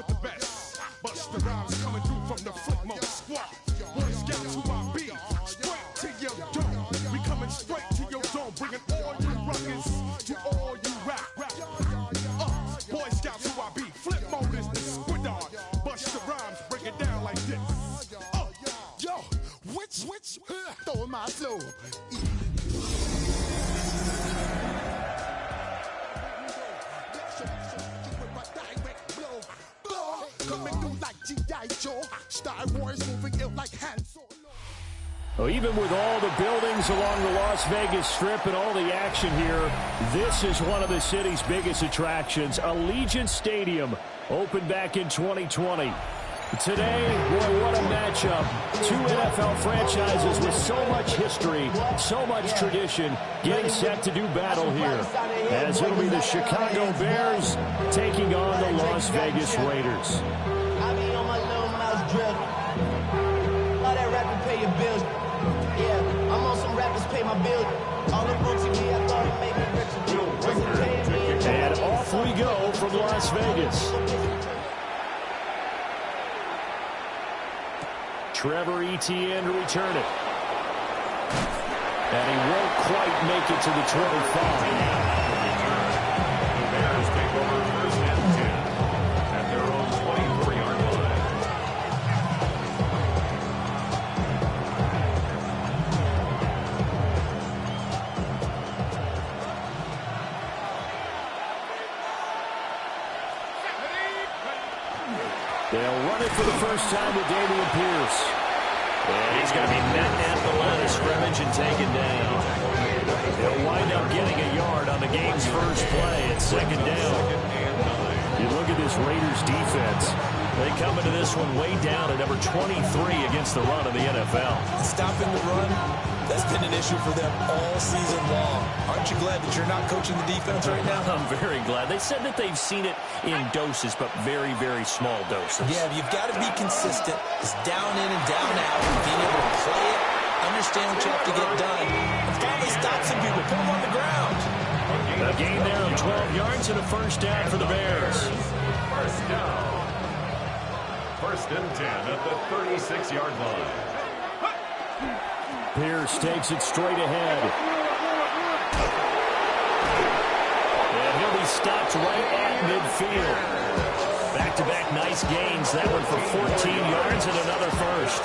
with the best. Bust the rhymes coming through from the flip mode squad. Boy Scouts who I be, straight to your dome. We coming straight to your dome, bringing all you ruckus to all you rap. Boy Scouts who I be, flip mode is the squid on. Bust the rhymes, break it down like this. Yo, which, throw my flow. Coming through like G.I. Joe, Star Wars moving ill like Han Solo. Well, even with all the buildings along the Las Vegas Strip and all the action here, this is one of the city's biggest attractions. Allegiant Stadium opened back in 2020. Today, boy, what a matchup. Two NFL franchises with so much history, so much tradition, getting set to do battle here. As it'll be the Chicago Bears taking on the Las Vegas Raiders. I be on my little mouse drill. All that rapping pay your bills. Yeah, I'm on some rappers pay my bills. All the books you I thought it made me richer. And off we go from Las Vegas. Trevor Etienne to return it. And he won't quite make it to the 25. The Bears take over first and 10 at their own 23-yard line. They'll run it for the first time with Dameon Pierce. And he's going to be met at the line of scrimmage and taken down. They'll wind up getting a yard on the game's first play at second down. You look at this Raiders defense. They come into this one way down at number 23 against the run of the NFL. Stopping the run, that's been an issue for them all season long. Aren't you glad that you're not coaching the defense right now? I'm very glad. They said that they've seen it in doses, but very, very small doses. Yeah, you've got to be consistent. It's down in and down out. Being able to play it, understand what you have to get done, and finally stop some people, put them on the ground. A gain there of 12 yards and a first down for the Bears. First down. First and 10 at the 36-yard line. Pierce takes it straight ahead. And he'll be stopped right at midfield. Back-to-back nice gains. That one for 14 yards and another first.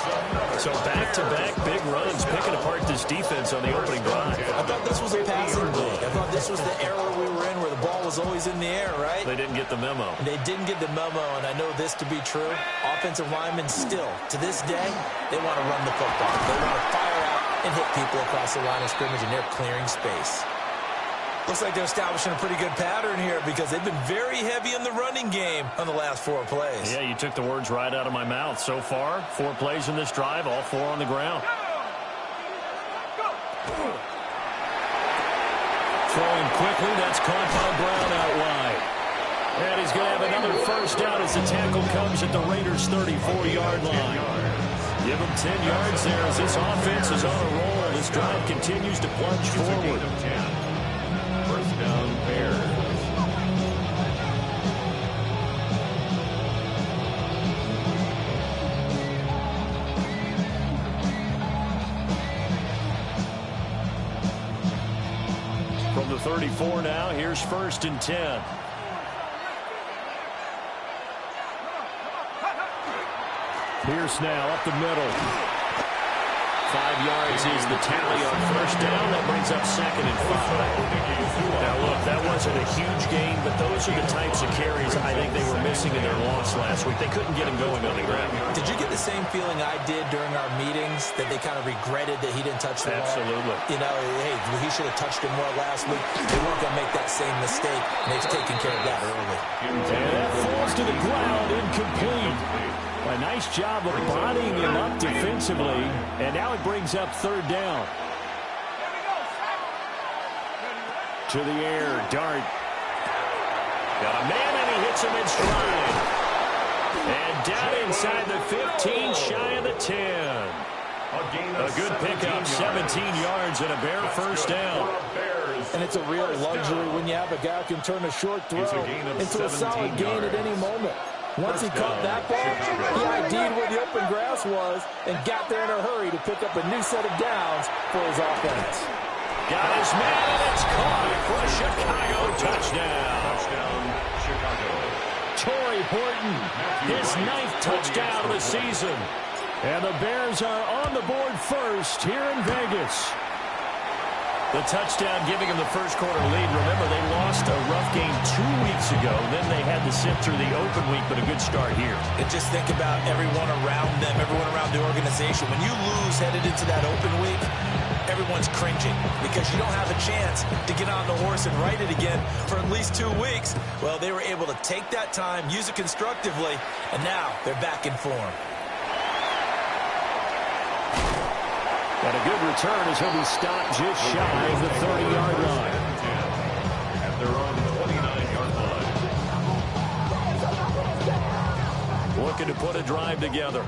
So back-to-back big runs, picking apart this defense on the opening drive. I thought this was a passing league. I thought this was the era we were in where the ball was always in the air, right? They didn't get the memo. They didn't get the memo, and I know this to be true. Offensive linemen still, to this day, they want to run the football. They want to fire out and hit people across the line of scrimmage, and they're clearing space. Looks like they're establishing a pretty good pattern here because they've been very heavy in the running game on the last 4 plays. Yeah, you took the words right out of my mouth. So far, 4 plays in this drive, all 4 on the ground. Throwing quickly, that's caught by Brown out wide. And he's going to have another first down as the tackle comes at the Raiders' 34-yard line. Give him 10 yards there as this offense is on a roll. This drive continues to plunge forward. First down, Bears. From the 34 now, here's first and 10. Pierce now up the middle. 5 yards is the tally on first down. That brings up second and 5. Now, look, that wasn't a huge gain, but those are the types of carries I think they were missing in their loss last week. They couldn't get him going on the ground. Did you get the same feeling I did during our meetings, that they kind of regretted that he didn't touch the ball? Absolutely. You know, hey, he should have touched it more last week. They weren't going to make that same mistake, and they've taken care of that early. And that falls to the ground, incomplete. A nice job of bodying him up defensively, and now it brings up third down. To the air, Dart. Got a man, and he hits him in stride. And down inside the 15, shy of the 10. A good pickup, 17 yards, and a Bear first down. And it's a real luxury when you have a guy who can turn a short throw into a solid gain at any moment. Once he caught that ball, he ID'd where the open grass was and got there in a hurry to pick up a new set of downs for his offense. Got his man, and it's caught for a Chicago touchdown. Touchdown, Chicago. Torrey Horton, his 9th touchdown of the season. And the Bears are on the board first here in Vegas. The touchdown giving them the first quarter lead. Remember, they lost a rough game 2 weeks ago. Then they had to sit through the open week, but a good start here. And just think about everyone around them, everyone around the organization. When you lose headed into that open week, everyone's cringing because you don't have a chance to get on the horse and ride it again for at least 2 weeks. Well, they were able to take that time, use it constructively, and now they're back in form. And a good return as he'll be stopped just shy of the 30-yard line. At their own 29-yard line. Looking to put a drive together.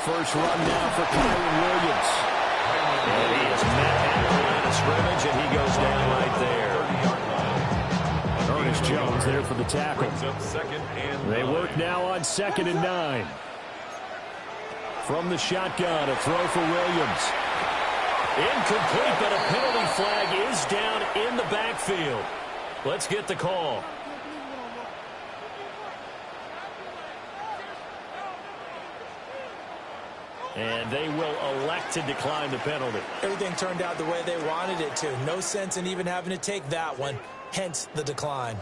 First run now for Kyron Williams. And he is met at the line of scrimmage, and he goes down right there. Ernest Jones there for the tackle. They work now on 2nd and 9. From the shotgun, a throw for Williams. Incomplete, but a penalty flag is down in the backfield. Let's get the call. And they will elect to decline the penalty. Everything turned out the way they wanted it to. No sense in even having to take that one. Hence the decline.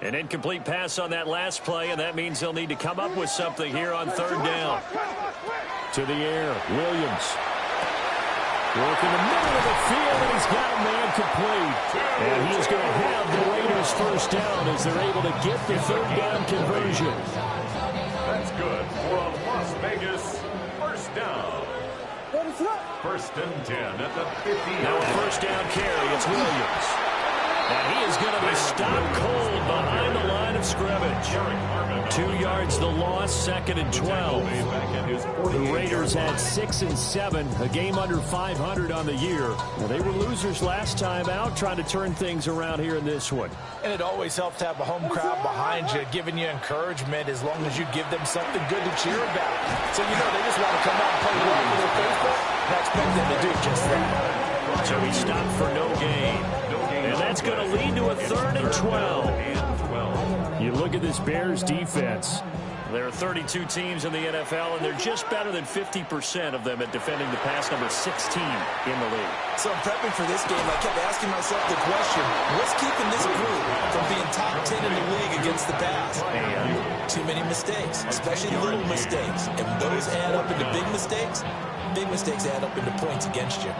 An incomplete pass on that last play, and that means they'll need to come up with something here on 3rd down. To the air, Williams. Working the middle of the field, and he's got a man complete. And he is going to have the Raiders first down as they're able to get the 3rd down conversion. That's good for a Las Vegas first down. 1st and 10 at the 50. Now a first down carry, it's Williams. And he is going to be stopped cold behind the line of scrimmage. 2 yards the loss, 2nd and 12. The Raiders had 6 and 7, a game under 500 on the year. Well, they were losers last time out, trying to turn things around here in this one. And it always helps to have a home crowd behind you, giving you encouragement as long as you give them something good to cheer about. So, you know, they just want to come out and play well for their faithful, and I expect them to do just that. So he stopped for no gain. And that's going to lead to a 3rd and 12. You look at this Bears defense. There are 32 teams in the NFL, and they're just better than 50% of them at defending the pass, number 16 in the league. So prepping for this game, I kept asking myself the question, what's keeping this group from being top 10 in the league against the pass? And too many mistakes, especially little mistakes. And those add up into big mistakes add up into points against you.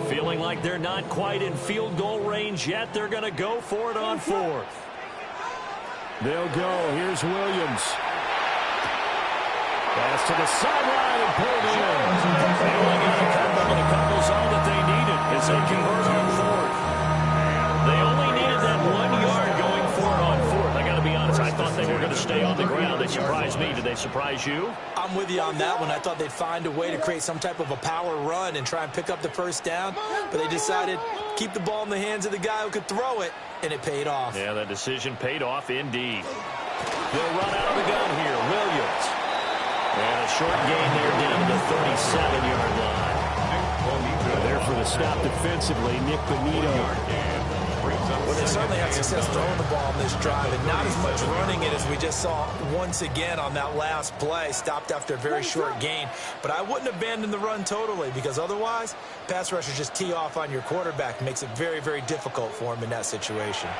Feeling like they're not quite in field goal range yet, they're going to go for it on 4th. They'll go. Here's Williams. Pass to the sideline and pulled in. They only got a couple, but a couple's all that they needed as they convert on 4th. They only needed that 1 yard going for it on 4th. I got to be honest, I thought they were going to stay on the ground. They surprised me. Did they surprise you? I'm with you on that one. I thought they'd find a way to create some type of a power run and try and pick up the first down, but they decided keep the ball in the hands of the guy who could throw it, and it paid off. Yeah, that decision paid off indeed. They'll run out of the gun here. Williams. And a short gain there down to the 37-yard line. There for the stop defensively, Nick Bonito. Well, they certainly had success throwing the ball on this drive, and not as much running it as we just saw once again on that last play. Stopped after a very short gain. But I wouldn't abandon the run totally, because otherwise, pass rushers just tee off on your quarterback. Makes it very, very difficult for him in that situation.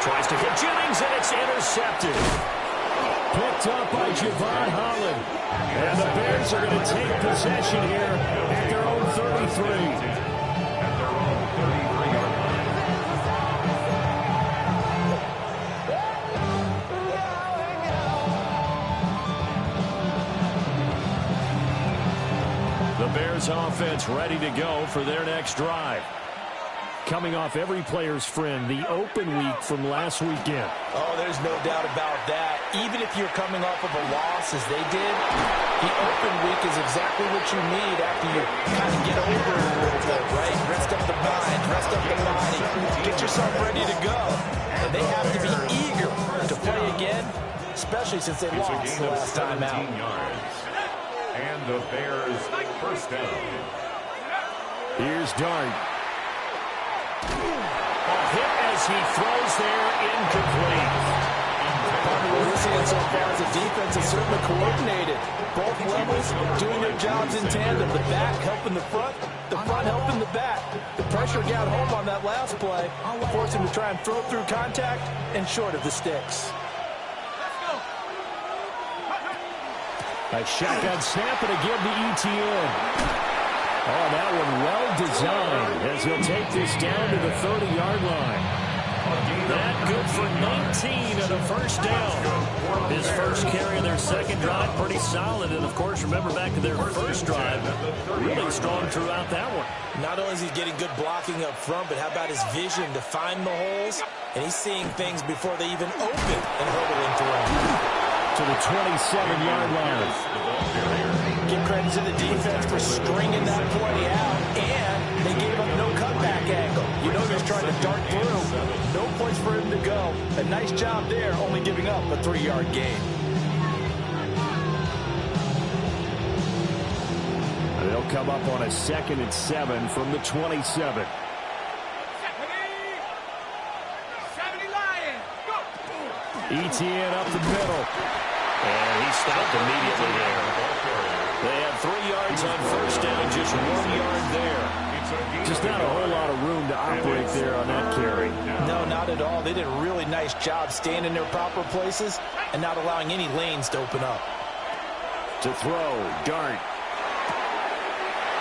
Tries to hit Jennings, and it's intercepted. Picked up by Javon Holland. And the Bears are going to take possession here at their own 33. The Bears offense ready to go for their next drive. coming off every player's friend, the open week from last weekend. Oh, there's no doubt about that. Even if you're coming off of a loss as they did, the open week is exactly what you need after you kind of get over it a little bit, right? Rest up the mind, rest up the body, get yourself ready to go. And they have to be eager to play again, especially since they lost the last time out. Yards. And the Bears first down. Here's Dart. A hit as he throws there, incomplete. Part of what we're seeing so far is the defense is certainly coordinated. Both levels doing their jobs in tandem. The back helping the front helping the back. The pressure got home on that last play, forced him to try and throw through contact and short of the sticks. A shotgun snap and again to ETN. Oh, that one well designed as he'll take this down to the 30-yard line. That good for 19 and a first down. His first carry of their second drive, pretty solid. And, of course, remember back to their first drive, really strong throughout that one. Not only is he getting good blocking up front, but how about his vision to find the holes? And he's seeing things before they even open and hurdling through them. To the 27-yard line. Give credit to the defense for stringing that play out, and they gave up no cutback angle. You know he's trying to dart through. No place for him to go. A nice job there, only giving up a 3-yard gain. And they'll come up on a 2nd and 7 from the 27. ETN up the middle. And he stopped immediately there. They had 3 yards on first down, just 1 yard there. Just not a whole lot of room to operate there on that carry. No, not at all. They did a really nice job staying in their proper places and not allowing any lanes to open up. To throw, Dart.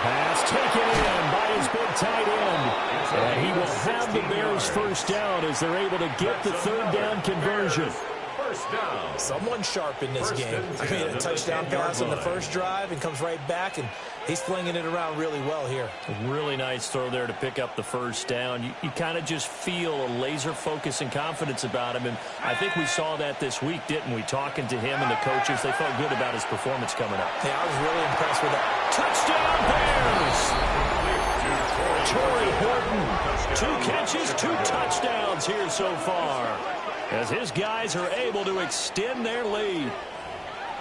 Pass taken in by his big tight end. And he will have the Bears first down as they're able to get the 3rd down conversion. First down. Someone sharp in this game. I mean, a touchdown pass on the first drive and comes right back, and he's flinging it around really well here. A really nice throw there to pick up the first down. You kind of just feel a laser focus and confidence about him, and I think we saw that this week, didn't we? Talking to him and the coaches, they felt good about his performance coming up. Yeah, I was really impressed with that. Touchdown, Bears! Torrey Horton, 2 catches, 2 touchdowns here so far, as his guys are able to extend their lead.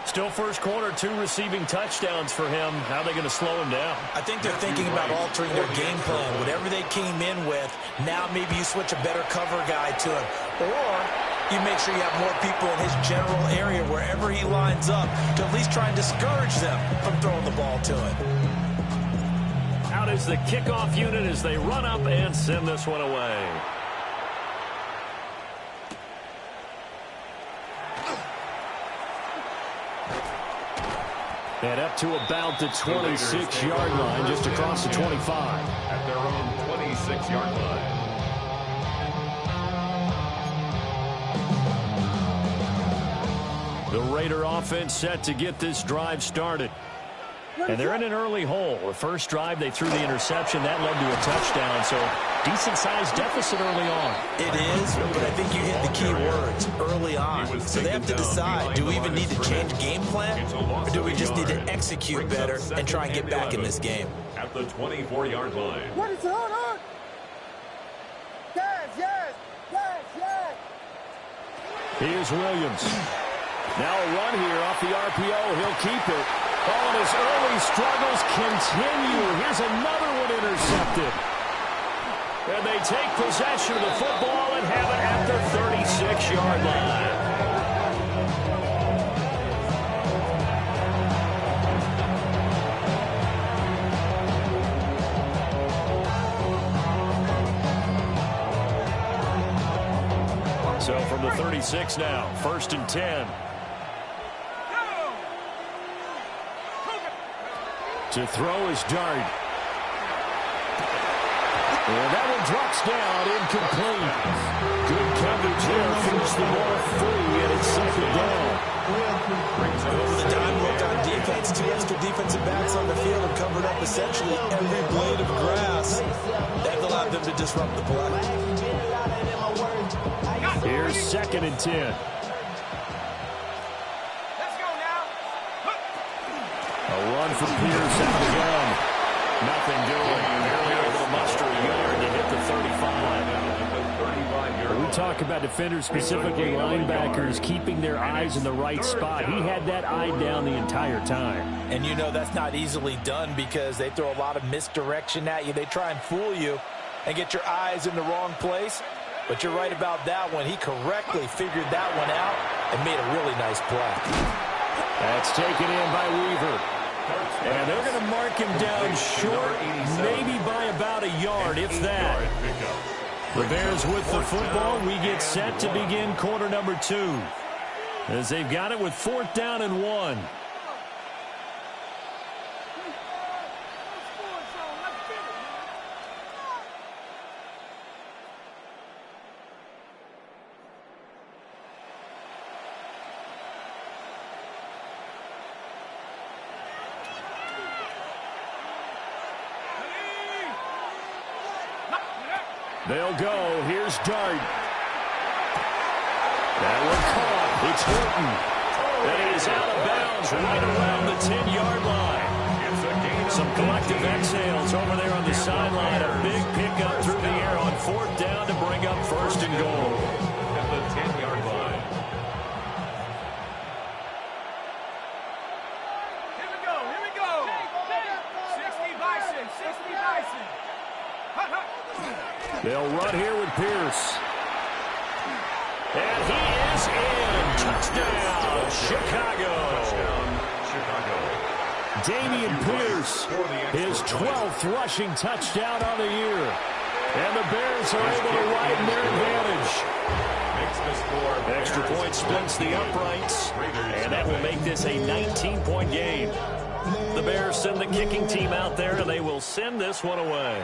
Still first quarter, 2 receiving touchdowns for him. How are they going to slow him down? I think they're thinking about altering their game plan. Whatever they came in with, now maybe you switch a better cover guy to him. Or you make sure you have more people in his general area wherever he lines up to at least try and discourage them from throwing the ball to him. Out is the kickoff unit as they run up and send this one away. And up to about the 26-yard line, just across the 25. At their own 26-yard line. The Raider offense set to get this drive started. And they're in an early hole. The first drive, they threw the interception. That led to a touchdown, so decent-sized deficit early on. It is, but I think you hit the key words, early on. So they have to decide, do we even need to change game plan, or do we just need to execute better and try and get back in this game? At the 24-yard line. What is on? Yes. Here's Williams. Now a run here off the RPO. He'll keep it. Oh, and his early struggles continue. Here's another one intercepted. And they take possession of the football and have it at the 36-yard line. So from the 36 now, 1st and 10. To throw is Dart. And that one drops down, incomplete. Good coverage there, keeps the ball free, and it's 2nd down. Over the dime look on defense, 2 extra defensive backs on the field and covered up essentially every blade of grass. pass. That allowed them to disrupt the play. Here's 2nd and 10. A run for Pierce out again. Nothing doing. Barely able to muster a yard to hit the 35. We talk about defenders, specifically linebackers, keeping their eyes in the right spot. He had that eye down the entire time. And you know that's not easily done because they throw a lot of misdirection at you. They try and fool you and get your eyes in the wrong place. But you're right about that one. He correctly figured that one out and made a really nice play. That's taken in by Weaver. And they're going to mark him down short, maybe by about a yard, if that. The Bears with the football. We get set to begin quarter number 2. As they've got it with 4th down and 1. They'll go. Here's Dart. That one caught. It's Horton. And he is out of bounds right around the 10-yard line. Some collective exhales over there on the sideline. A big pickup through the air on 4th down to bring up 1st and goal. At the 10-yard line. Here we go. 60 Bison, 60 Bison. Hut, hut. They'll run here with Pierce. And he is in. Touchdown, Chicago. Dameon Pierce, his 12th rushing touchdown on the year. And the Bears are able to widen their advantage. Extra point splits the uprights. And that will make this a 19-point game. The Bears send the kicking team out there, and they will send this one away.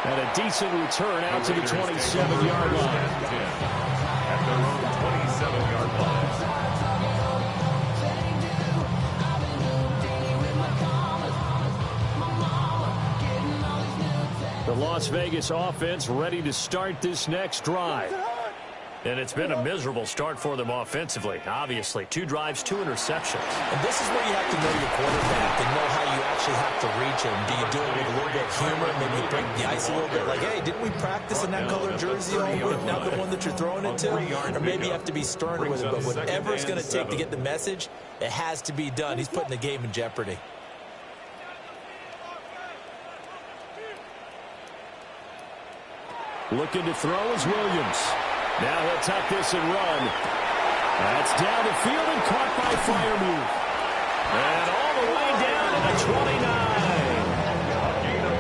And a decent return out to the 27-yard line. At their own 27-yard line. The Las Vegas offense ready to start this next drive. And it's been a miserable start for them offensively. Obviously, 2 drives, 2 interceptions. And this is where you have to know your quarterback and know how you actually have to reach him. Do you do it with a little bit of humor, maybe break the ice a little bit? Like, hey, didn't we practice in that color jersey all week, not the one that you're throwing it to? Or maybe you have to be stern with it. But whatever it's going to take to get the message, it has to be done. He's putting the game in jeopardy. Looking to throw is Williams. Now he'll tuck this and run. That's down the field and caught by Freiermuth. And all the way down to the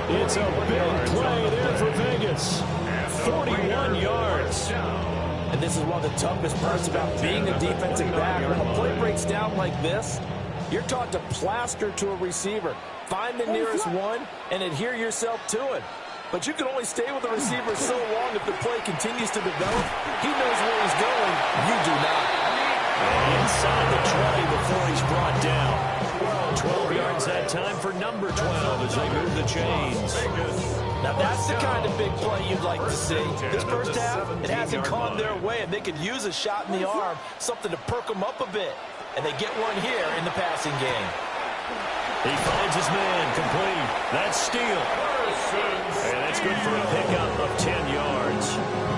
29. It's a big play there for Vegas. 41 yards. And this is one of the toughest parts about being a defensive back. When a play breaks down like this, you're taught to plaster to a receiver. Find the nearest one and adhere yourself to it. But you can only stay with the receiver so long if the play continues to develop. He knows where he's going. You do not. Inside the 20 before he's brought down. 12 yards that time for number 12 as they move the chains. Now that's the kind of big play you'd like to see. This first half, it hasn't gone their way, and they could use a shot in the arm, something to perk them up a bit. And they get one here in the passing game. He finds his man complete. That's steal. And that's good for a pickup of 10 yards.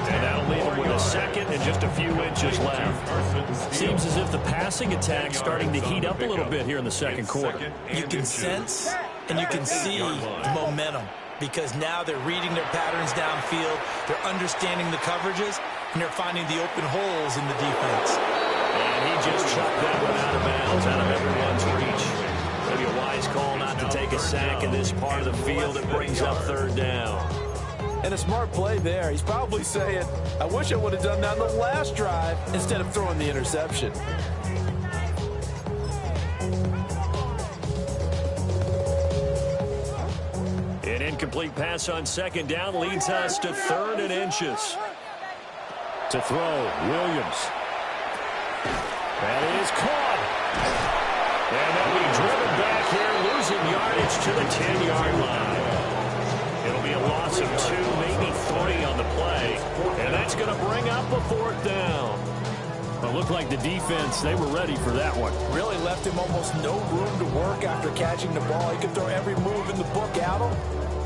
And that'll leave him with a second and just a few inches left. Seems as if the passing attack's starting to heat up a little bit here in the second quarter. You can sense and you can see the momentum because now they're reading their patterns downfield, they're understanding the coverages, and they're finding the open holes in the defense. And he just chucked that one out of bounds, out of everyone's reach. Maybe a wise call not to take a sack in this part of the field that brings up 3rd down. And a smart play there. He's probably saying, I wish I would have done that on the last drive instead of throwing the interception. An incomplete pass on 2nd down leads us to 3rd and inches. To throw, Williams. That is caught. And they'll be driven back here, losing yardage to the 10-yard line. It'll be a loss of 2, maybe 3 on the play. And that's going to bring up a 4th down. It looked like the defense, they were ready for that one. Really left him almost no room to work after catching the ball. He could throw every move in the book at him.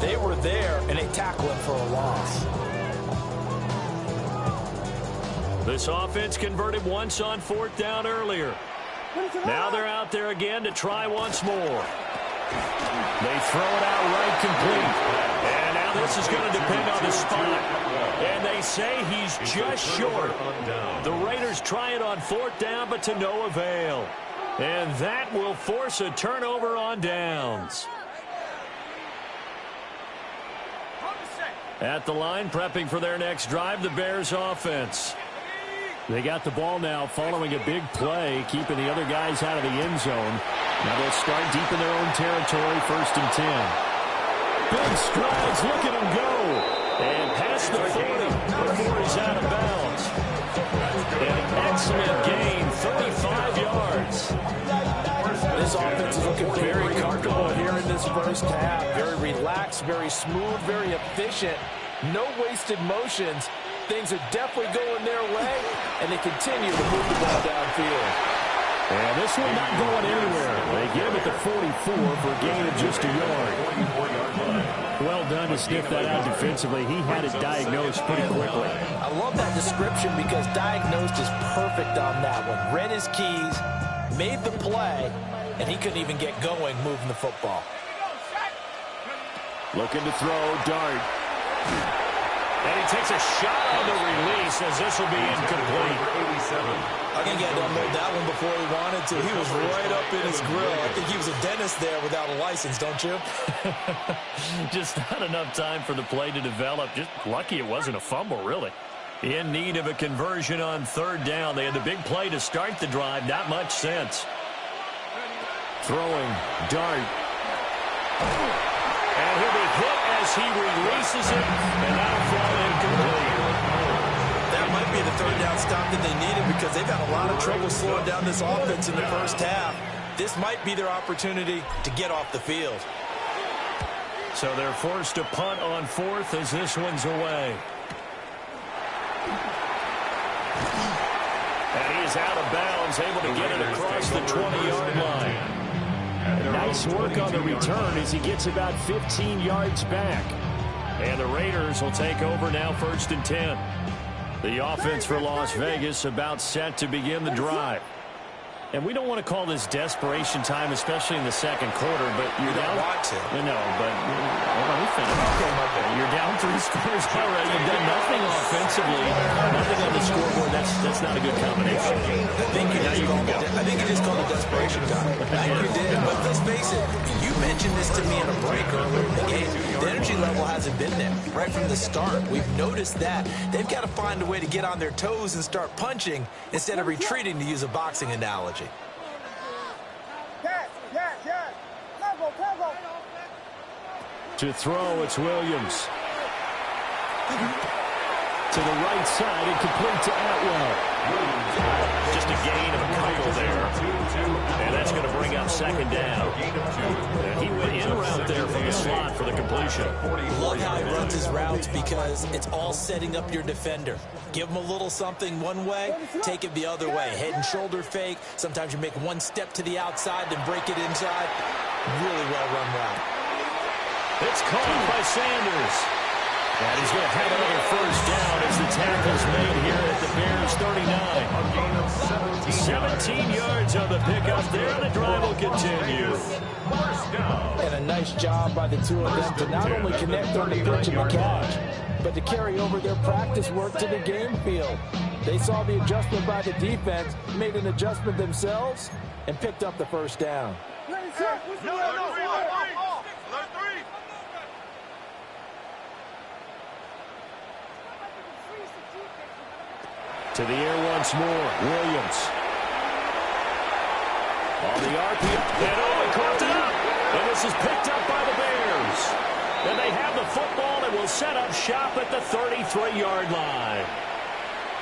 They were there, and they tackled him for a loss. This offense converted once on 4th down earlier. Now they're out there again to try once more. They throw it out right complete. And now this is going to depend on the spot. And they say he's just short. The Raiders try it on 4th down, but to no avail. And that will force a turnover on downs. At the line, prepping for their next drive, the Bears offense. They got the ball now following a big play, keeping the other guys out of the end zone. Now they'll start deep in their own territory, 1st and 10. Big strides, look at him go. And past the 40 before he's out of bounds. An excellent gain, 35 yards. This offense is looking very comfortable here in this first half. Very relaxed, very smooth, very efficient. No wasted motions. Things are definitely going their way, and they continue to move the ball downfield. And this one not going anywhere. They get him at the 44 for a gain of just a yard. Well done to sniff that out defensively. He had it diagnosed pretty quickly. I love that description because diagnosed is perfect on that one. Read his keys, made the play, and he couldn't even get going moving the football. Looking to throw, dart. And he takes a shot on the release as this will be incomplete. I think he had to unload that one before he wanted to. He was right up in his grill. I think he was a dentist there without a license, don't you? Just not enough time for the play to develop. Just lucky it wasn't a fumble, really. In need of a conversion on 3rd down. They had the big play to start the drive. Not much sense. Throwing, dart. And he'll be hit as he releases it, and that'll fall incomplete. That might be the 3rd down stop that they needed because they've had a lot of trouble slowing down this offense in the first half. This might be their opportunity to get off the field. So they're forced to punt on 4th as this one's away. And he is out of bounds, able to get it across the 20-yard line. Nice work on the return as he gets about 15 yards back. And the Raiders will take over now, 1st and 10. The offense for Las Vegas about set to begin the drive. And we don't want to call this desperation time, especially in the second quarter, but you're down. Want to. No, but let me finish. Okay, you're down 3 scores already. You've done nothing offensively, nothing on the scoreboard. That's not a good combination. I think you just called it desperation time. I think you did. But let's face it, you mentioned this to me in a break earlier in the game. The energy level hasn't been there right from the start. We've noticed that. They've got to find a way to get on their toes and start punching instead of retreating, to use a boxing analogy. To throw, it's Williams. To the right side and complete to Atwell. Just a gain of a couple there. And that's going to bring up 2nd down. And he went in route there from the slot for the completion. Love how he runs his routes because it's all setting up your defender. Give him a little something one way, take it the other way. Head and shoulder fake. Sometimes you make one step to the outside, then break it inside. Really well-run route. It's caught by Sanders. And he's going to have another 1st down as the tackle's made here at the Bears 39. 17 yards on the pickup there, and the drive will continue. And a nice job by the two of them to not only connect on the pitch and the catch, but to carry over their practice work to the game field. They saw the adjustment by the defense, made an adjustment themselves, and picked up the 1st down. To the air once more, Williams. On the RPO, and he caught it up. And this is picked up by the Bears. And they have the football and will set up shop at the 33-yard line.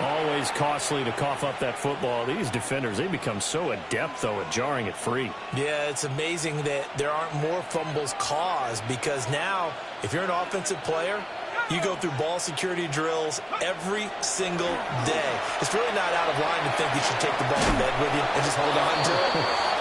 Always costly to cough up that football. These defenders, they become so adept, though, at jarring it free. Yeah, it's amazing that there aren't more fumbles caused, because now, if you're an offensive player, you go through ball security drills every single day. It's really not out of line to think you should take the ball to bed with you and just hold on to it.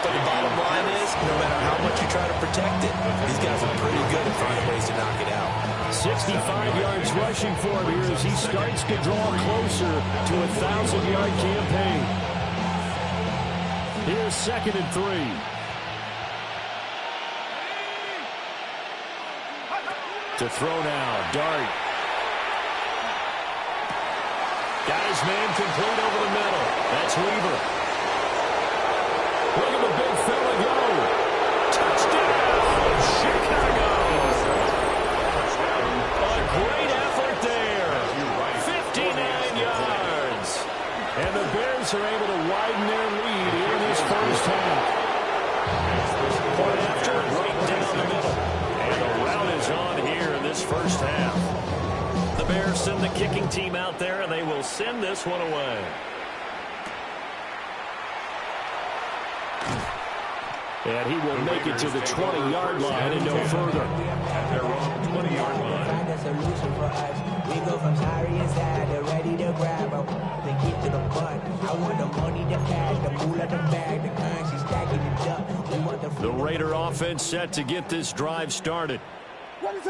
But the bottom line is, no matter how much you try to protect it, these guys are pretty good at finding ways to knock it out. 65 yards rushing for him here as he starts to draw closer to a 1,000-yard campaign. Here's 2nd and 3. To throw now, Dart. Got his man complete over the middle. That's Weaver. Look at the big fella go. Touchdown, Chicago. A great effort there. 59 yards. And the Bears are able to widen their lead in this first half. Point after, right down the middle. And the rout is on here in this first half. The Bears send the kicking team out there, and they will send this one away. And he will make it to the 20-yard line and no further. At their own 20-yard line. Find a solution for us. We go from sorry inside to ready to grab up to get to the fun. I want the money, the cash, the moolah, the bag, the currency, stacking it up. We want The Raider offense set to get this drive started.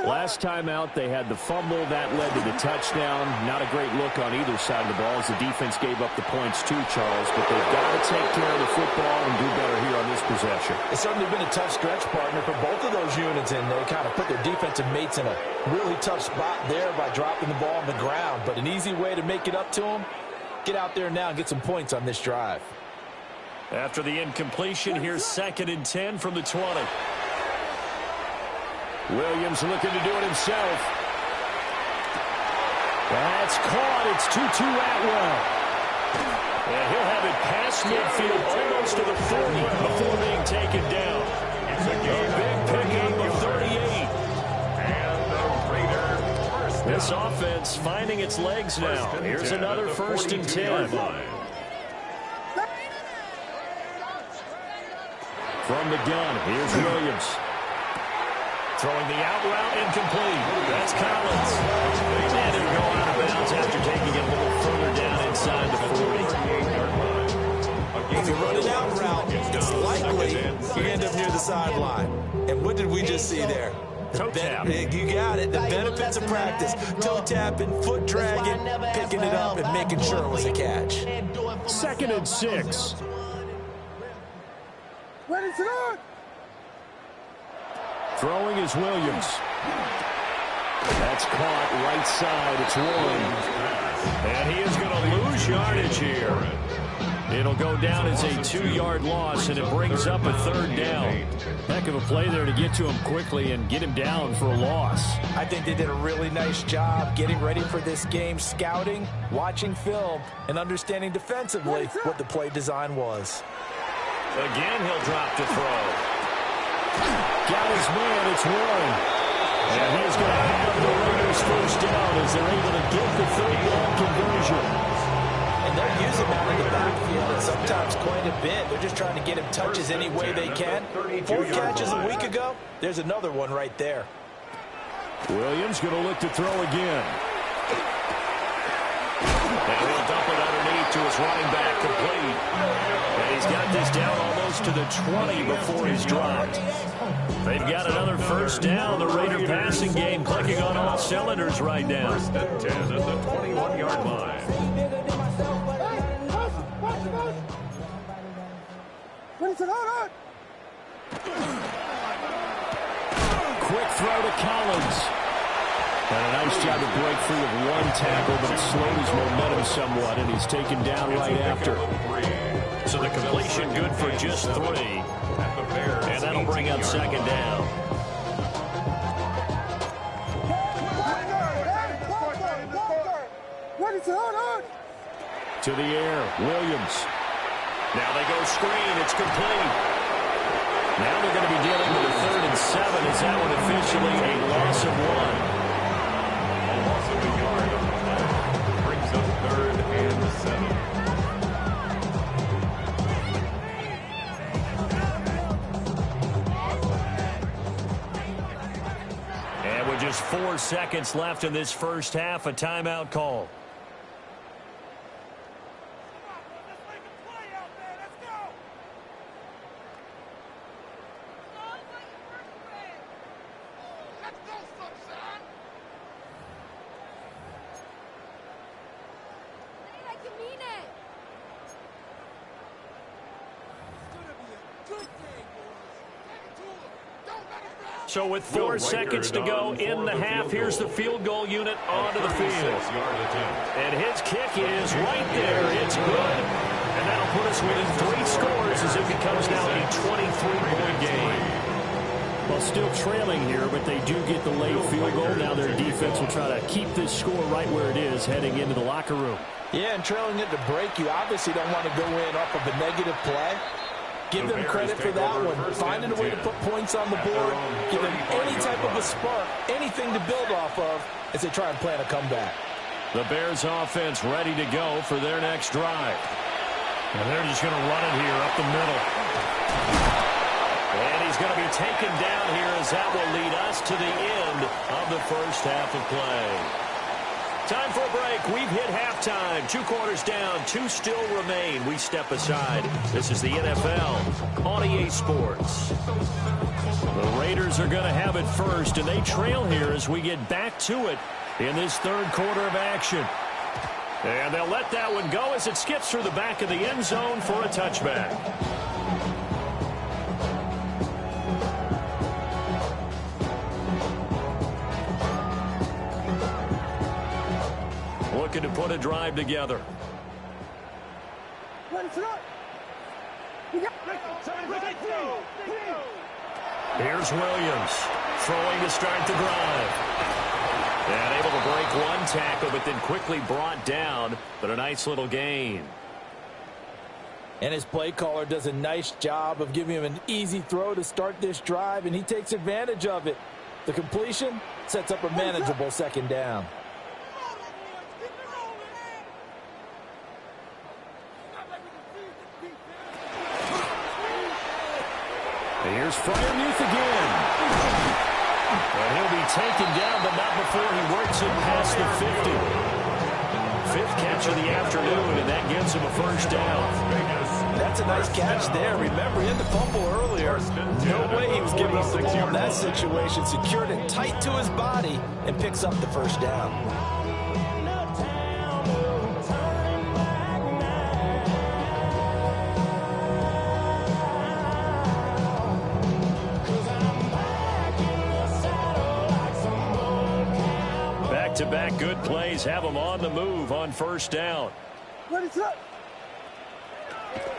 Last time out, they had the fumble. That led to the touchdown. Not a great look on either side of the ball as the defense gave up the points too, Charles. But they've got to take care of the football and do better here on this possession. It's certainly been a tough stretch, partner, for both of those units, and they kind of put their defensive mates in a really tough spot there by dropping the ball on the ground. But an easy way to make it up to them, get out there now and get some points on this drive. After the incompletion, here's 2nd and 10 from the 20. Williams looking to do it himself. That's caught. It's Tutu Atwell. And he'll have it past midfield almost to the 40 before being taken down. It's a big pickup of 38. And the Raiders first down. This offense finding its legs now. Here's another 1st and 10. From the gun, here's Williams. Throwing the out route incomplete. That's Collins. And it'll go out of bounds after taking it a little further down inside the 40. If you run an out route, it's likely you end up near the sideline. And what did we just see there? Toe tap. You got it. The benefits of practice. Toe tapping, foot dragging, picking it up, and making sure it was a catch. 2nd and 6. Ready to go! Throwing is Williams. That's caught right side. It's Warren. And he is going to lose yardage here. It'll go down as a 2-yard loss, and it brings up a 3rd down. Heck of a play there to get to him quickly and get him down for a loss. I think they did a really nice job getting ready for this game, scouting, watching film, and understanding defensively what the play design was. Again, he'll drop to throw. Got his man, it's Warren. And he's going to have the Raiders first down as they're able to get the 3rd down conversion. And they're using that in the backfield and sometimes quite a bit. They're just trying to get him touches any way they can. 4 catches a week ago, there's another one right there. Williams going to look to throw again. And he'll dump it underneath to his running back, complete. And he's got this down almost to the 20 before he's dropped. They've got another first down. The Raider passing game clicking on all cylinders right now. 1st and 10 at the 21-yard line. Quick throw to Collins. And a nice job to break free of 1 tackle, but it slowed his momentum somewhat, and he's taken down right after. So the completion good for just 3. And that'll bring up 2nd down. To the air, Williams. Now they go screen. It's complete. Now they're going to be dealing with a 3rd and 7. Is that one officially a loss of 1? A loss of a yard on the play. Brings up 3rd and 4 seconds left in this first half. A timeout call. So with 4 seconds to go in the half, here's the field goal unit onto the field. And his kick is right there. It's good. And that'll put us within 3 scores as it becomes now a 23-point game. Well, still trailing here, but they do get the late field goal. Now their defense will try to keep this score right where it is heading into the locker room. Yeah, and trailing it to break, you obviously don't want to go in off of a negative play. Give them credit for that one. Finding a way to put points on the board. Give them any type of a spark, anything to build off of as they try and plan a comeback. The Bears offense ready to go for their next drive. And they're just going to run it here up the middle. And he's going to be taken down here as that will lead us to the end of the first half of play. Time for a break. We've hit halftime. 2 quarters down. 2 still remain. We step aside. This is the NFL on EA Sports. The Raiders are going to have it first, and they trail here as we get back to it in this third quarter of action. And they'll let that one go as it skips through the back of the end zone for a touchback. Looking to put a drive together. Here's Williams throwing to start the drive. And able to break 1 tackle, but then quickly brought down. But a nice little gain. And his play caller does a nice job of giving him an easy throw to start this drive, and he takes advantage of it. The completion sets up a manageable second down. Here's Freiermuth again. And he'll be taken down, but not before he works it past the 50. 5th catch of the afternoon, and that gives him a first down. That's a nice catch there. Remember, he had the fumble earlier. No way he was giving up the ball in that situation. Secured it tight to his body and picks up the first down. Back-to-back good plays have them on the move on first down.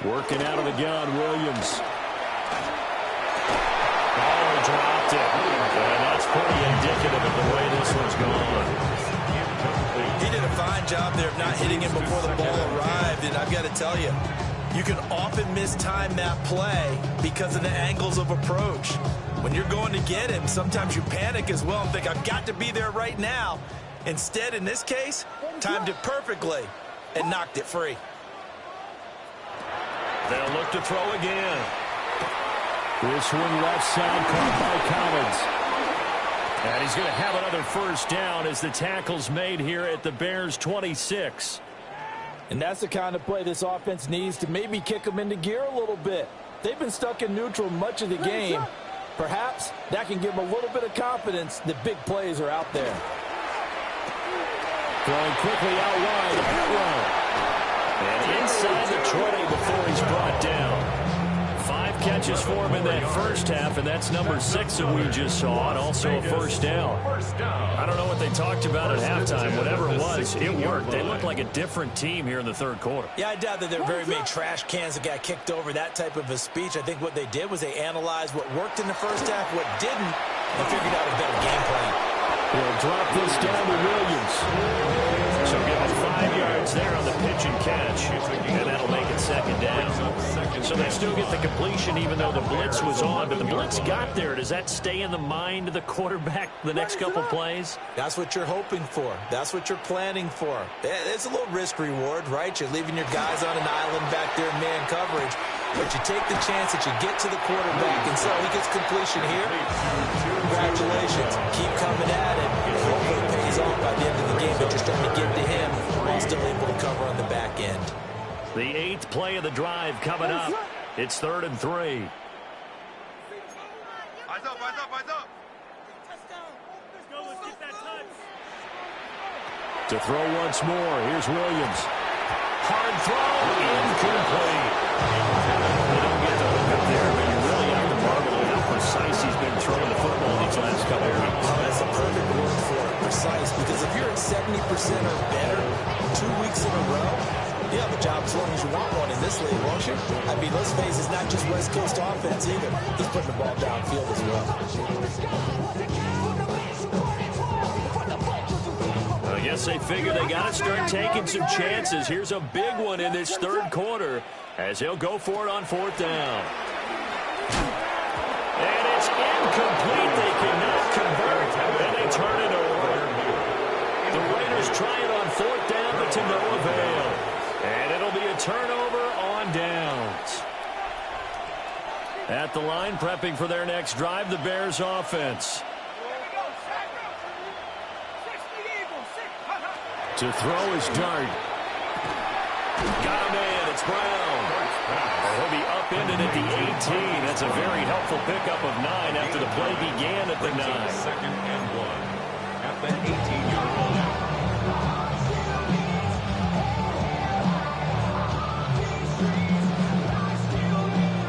Working out of the gun, Williams. Oh, he dropped it. And that's pretty indicative of the way this one's gone. He did a fine job there of not hitting him before the ball arrived, and I've got to tell you, you can often mistime that play because of the angles of approach. When you're going to get him, sometimes you panic as well and think, I've got to be there right now. Instead, in this case, timed it perfectly and knocked it free. They'll look to throw again. This one left side caught by Collins. And he's going to have another first down as the tackle's made here at the Bears' 26. And that's the kind of play this offense needs to maybe kick them into gear a little bit. They've been stuck in neutral much of the game. Perhaps that can give them a little bit of confidence that big plays are out there. Throwing quickly out wide. And inside the 20 before he's brought down. 5 catches for him in that first half, and that's number 6 that we just saw, and also a first down. I don't know what they talked about at halftime. Whatever it was, it worked. They looked like a different team here in the third quarter. Yeah, I doubt that there were very many trash cans that got kicked over, that type of a speech. I think what they did was they analyzed what worked in the first half, what didn't, and figured out a better game plan. We'll drop this down to Williams. So give him 5 yards there on the pitch and catch, and that'll make it second down. So they still get the completion even though the blitz was on, but the blitz got there. Does that stay in the mind of the quarterback the next couple plays? That's what you're hoping for. That's what you're planning for. It's a little risk reward, right? You're leaving your guys on an island back there in man coverage, but you take the chance that you get to the quarterback, and so he gets completion here. Congratulations. Keep coming at it. off by the end of the game, but you're starting to get to him while still able to cover on the back end. The 8th play of the drive coming up. It's 3rd and 3. Eyes up, eyes up, eyes up. Let's go, let's get that touch. To throw once more, here's Williams. Hard throw, incomplete. They don't get the hook up there, but you're really out the market on how precise he's been throwing the football these last couple of weeks. Oh, that's a perfect word for it, precise, because if you're at 70% or better 2 weeks in a row, you have a job as long as you want one in this league, won't you? I mean, let's face it, it's not just West Coast offense either. He's putting the ball downfield as well. I guess they figure they got to start taking some chances. Here's a big one in this 3rd quarter as he'll go for it on 4th down. And it's incomplete. They cannot convert, and they turn it over. The Raiders try it on 4th down, but to no avail. And it'll be a turnover on downs. At the line, prepping for their next drive, the Bears offense. To throw is Dart. Got him in. It's Brown. He'll be upended at the 18. That's a very helpful pickup of 9 after the play began at the 9. 2nd and 1 at the 18-yard line.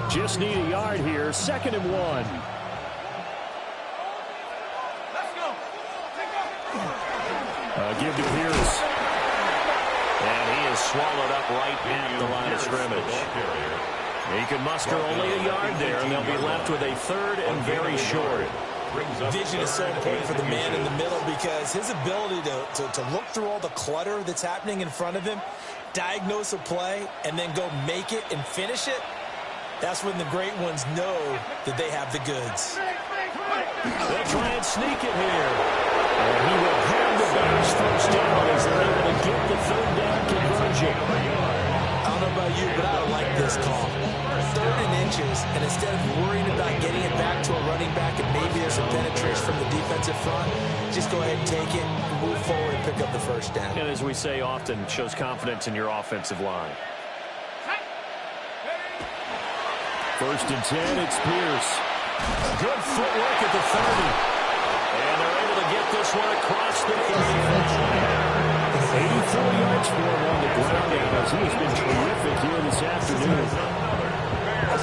Just need a yard here. 2nd and 1. Give to Pierce. And he is swallowed up right at the line of scrimmage. He can muster only a yard there, and they'll be left with a 3rd and very short. Vision is so important for the man in the middle because his ability to look through all the clutter that's happening in front of him, diagnose a play, and then go make it and finish it, that's when the great ones know that they have the goods. They'll try and sneak it here. And he will have the Bears first down as they're able to get the 3rd down conversion. I don't know about you, but I don't like this call. 3rd and inches, and instead of worrying about getting it back to a running back and maybe there's a penetration from the defensive front, just go ahead and take it, move forward, and pick up the 1st down. And as we say often, shows confidence in your offensive line. 1st and 10, it's Pierce. Good footwork at the 30. And they're able to get this one across the 35. 84 yards for him on the ground as he has been terrific here this afternoon.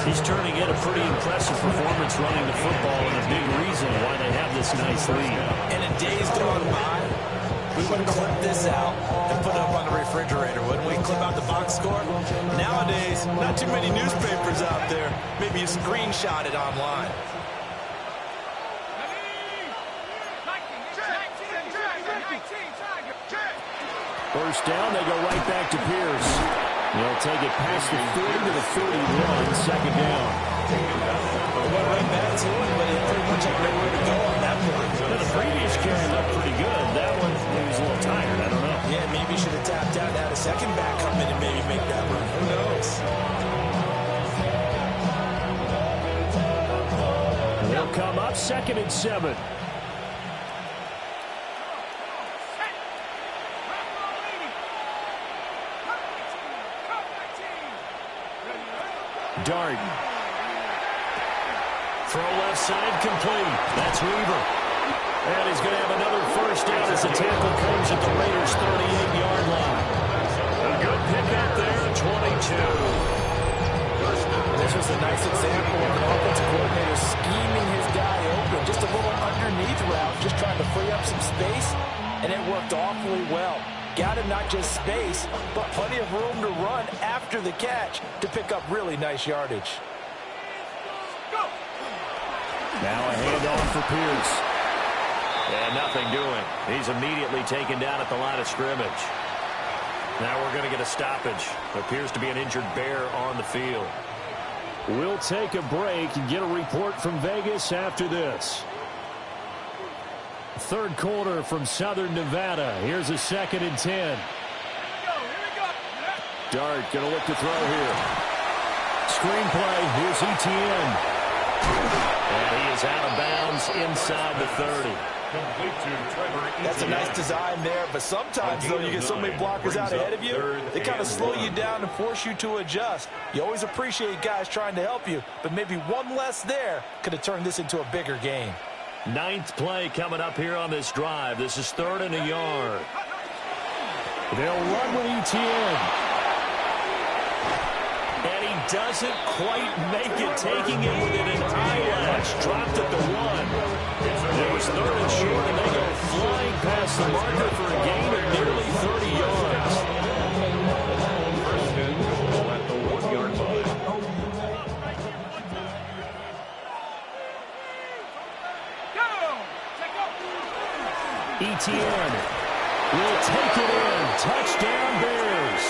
He's turning in a pretty impressive performance running the football and a big reason why they have this nice lead. And in days gone by, we would clip this out and put it up on the refrigerator, wouldn't we? Clip out the box score. Nowadays, not too many newspapers out there. Maybe you screenshot it online. First down, they go right back to Pierce. They'll take it past the 40 to the 41, 2nd down. They went right back to it, but it pretty much had nowhere to go on that point. Now, the previous carry looked pretty good. That one, he was a little tired. I don't know. Yeah, maybe he should have tapped out and had a second back come in and maybe make that run. Who knows? They'll come up 2nd and 7. Dart. Throw left side complete. That's Weaver. And he's going to have another 1st down as the tackle comes at the Raiders' 38-yard line. A good pick out there, 22. This was a nice example of an offensive coordinator scheming his guy open. Just a little underneath route, just trying to free up some space, and it worked awfully well. Got him not just space, but plenty of room to run after the catch to pick up really nice yardage. Now a handoff for Pierce. And nothing doing. He's immediately taken down at the line of scrimmage. Now we're going to get a stoppage. Appears to be an injured Bear on the field. We'll take a break and get a report from Vegas after this. 3rd quarter from Southern Nevada. Here's a 2nd and 10. Dart going to look to throw here. Screenplay. Here's ETN. And he is out of bounds inside the 30. That's a nice design there, but sometimes, though, you get so many blockers out ahead of you, they kind of slow you down and force you to adjust. You always appreciate guys trying to help you, but maybe one less there could have turned this into a bigger game. 9th play coming up here on this drive. This is 3rd and a yard. They'll run with ETN. And he doesn't quite make it, taking it within an eyelash. Dropped at the 1. It was 3rd and short, and they go flying past the marker for a gain of nearly 30 yards. First and goal at the 1-yard line. ETN will take it in. Touchdown, Bears.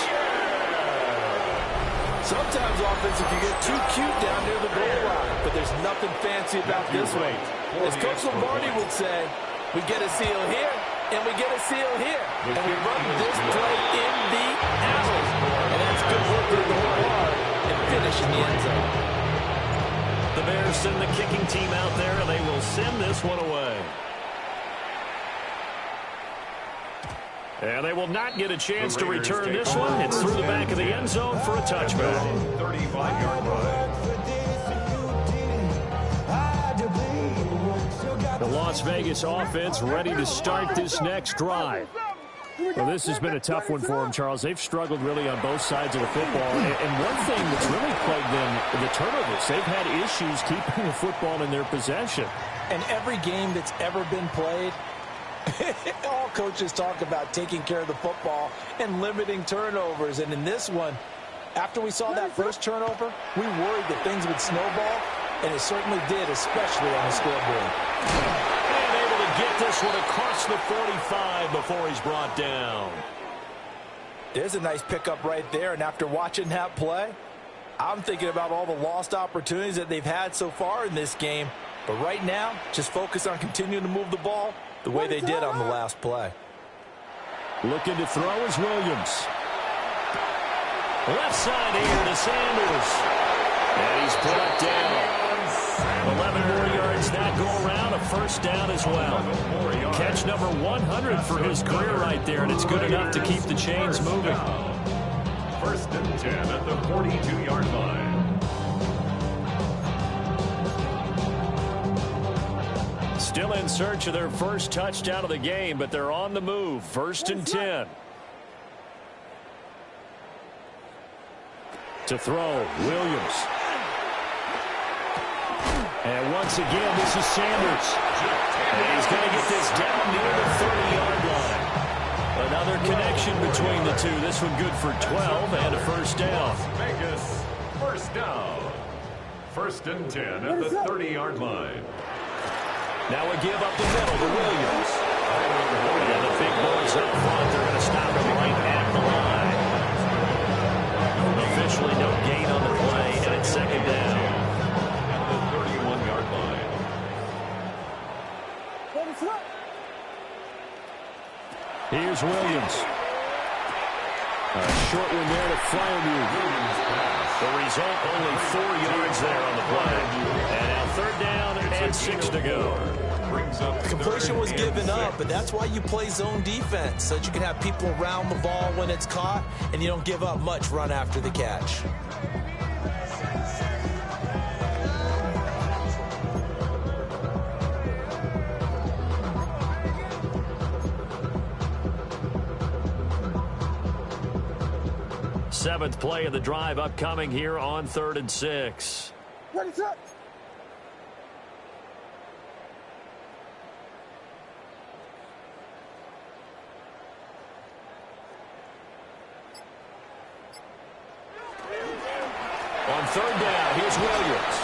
Sometimes offense, if you get too cute down near the goal line, but there's nothing fancy about this one. As Coach Lombardi would say, we get a seal here, and we get a seal here. And we run this play in the alley. And that's good work to go hard and finish in the end zone. The Bears send the kicking team out there, and they will send this one away. And they will not get a chance to return this one. It's through the back of the end zone for a touchback. 35-yard line. The Las Vegas offense ready to start this next drive. Well, this has been a tough one for them, Charles. They've struggled really on both sides of the football. And one thing that's really plagued them, the turnovers. They've had issues keeping the football in their possession. And every game that's ever been played, all coaches talk about taking care of the football and limiting turnovers. And in this one, after we saw that first turnover, we worried that things would snowball, and it certainly did, especially on the scoreboard. And able to get this one across the 45 before he's brought down. There's a nice pickup right there, and after watching that play, I'm thinking about all the lost opportunities that they've had so far in this game. But right now, just focus on continuing to move the ball the way they did on the last play. Looking to throw is Williams. Left side here to Sanders. And he's put up down. 11 more yards that go around. A first down as well. Catch number 100 for his career right there, and it's good enough to keep the chains moving. First and 10 at the 42-yard line. Still in search of their first touchdown of the game, but they're on the move. First and 10. To throw, Williams. And once again, this is Sanders. And he's going to get this down near the 30-yard line. Another connection between the two. This one good for 12 and a first down. Vegas, first down. First and 10 at the 30-yard line. Now we give up the middle to Williams. And the big boys up front, they're going to stop him right at the line. Officially no gain on the play, and it's second down. At the 31-yard line. Here's Williams. A short one there to Fryermuth. The result, only 4 yards there on the play. And now third down and 6 to go. Completion was given up, but that's why you play zone defense, so that you can have people around the ball when it's caught, and you don't give up much run after the catch. Seventh play of the drive upcoming here on 3rd and 6. Ready, set. On third down, here's Williams.